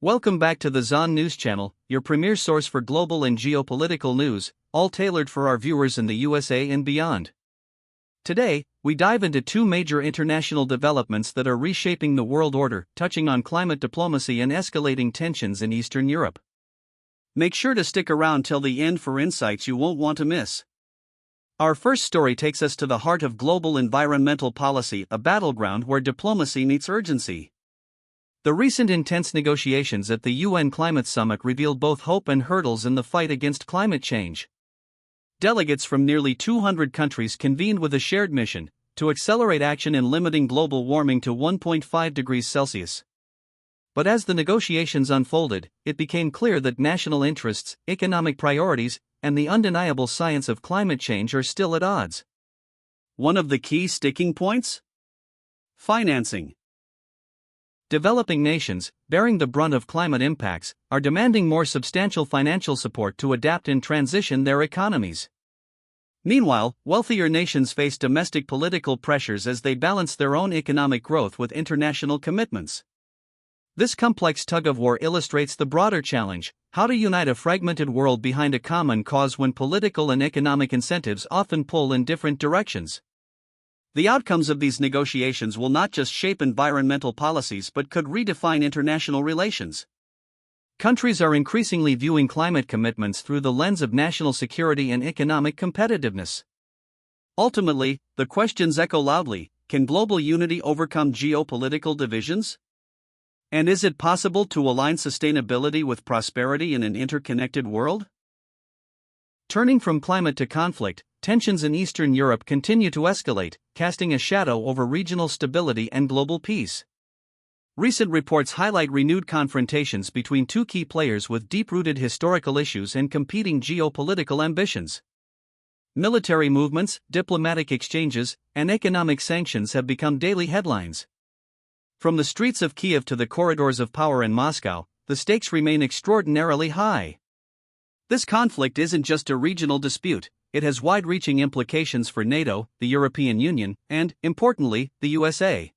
Welcome back to the Zon News Channel, your premier source for global and geopolitical news, all tailored for our viewers in the USA and beyond. Today, we dive into two major international developments that are reshaping the world order, touching on climate diplomacy and escalating tensions in Eastern Europe. Make sure to stick around till the end for insights you won't want to miss. Our first story takes us to the heart of global environmental policy, a battleground where diplomacy meets urgency. The recent intense negotiations at the UN Climate Summit revealed both hope and hurdles in the fight against climate change. Delegates from nearly 200 countries convened with a shared mission to accelerate action in limiting global warming to 1.5 degrees Celsius. But as the negotiations unfolded, it became clear that national interests, economic priorities, and the undeniable science of climate change are still at odds. One of the key sticking points? Financing. Developing nations, bearing the brunt of climate impacts, are demanding more substantial financial support to adapt and transition their economies. Meanwhile, wealthier nations face domestic political pressures as they balance their own economic growth with international commitments. This complex tug-of-war illustrates the broader challenge: how to unite a fragmented world behind a common cause when political and economic incentives often pull in different directions. The outcomes of these negotiations will not just shape environmental policies but could redefine international relations. Countries are increasingly viewing climate commitments through the lens of national security and economic competitiveness. Ultimately, the questions echo loudly: can global unity overcome geopolitical divisions? And is it possible to align sustainability with prosperity in an interconnected world? Turning from climate to conflict, tensions in Eastern Europe continue to escalate, casting a shadow over regional stability and global peace. Recent reports highlight renewed confrontations between two key players with deep-rooted historical issues and competing geopolitical ambitions. Military movements, diplomatic exchanges, and economic sanctions have become daily headlines. From the streets of Kiev to the corridors of power in Moscow, the stakes remain extraordinarily high. This conflict isn't just a regional dispute, it has wide-reaching implications for NATO, the European Union, and, importantly, the USA.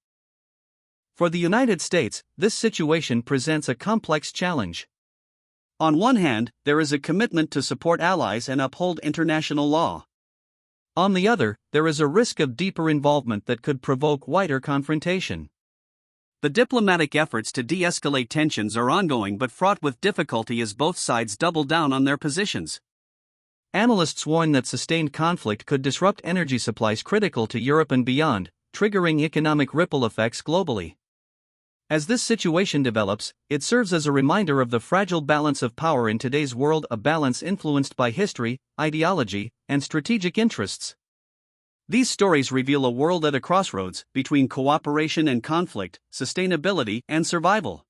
For the United States, this situation presents a complex challenge. On one hand, there is a commitment to support allies and uphold international law. On the other, there is a risk of deeper involvement that could provoke wider confrontation. The diplomatic efforts to de-escalate tensions are ongoing but fraught with difficulty as both sides double down on their positions. Analysts warn that sustained conflict could disrupt energy supplies critical to Europe and beyond, triggering economic ripple effects globally. As this situation develops, it serves as a reminder of the fragile balance of power in today's world, a balance influenced by history, ideology, and strategic interests. These stories reveal a world at a crossroads between cooperation and conflict, sustainability and survival.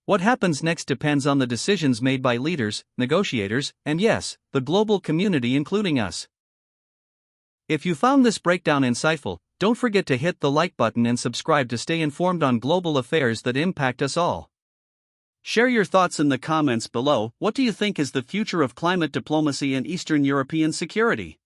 What happens next depends on the decisions made by leaders, negotiators, and yes, the global community including us. If you found this breakdown insightful, don't forget to hit the like button and subscribe to stay informed on global affairs that impact us all. Share your thoughts in the comments below. What do you think is the future of climate diplomacy and Eastern European security?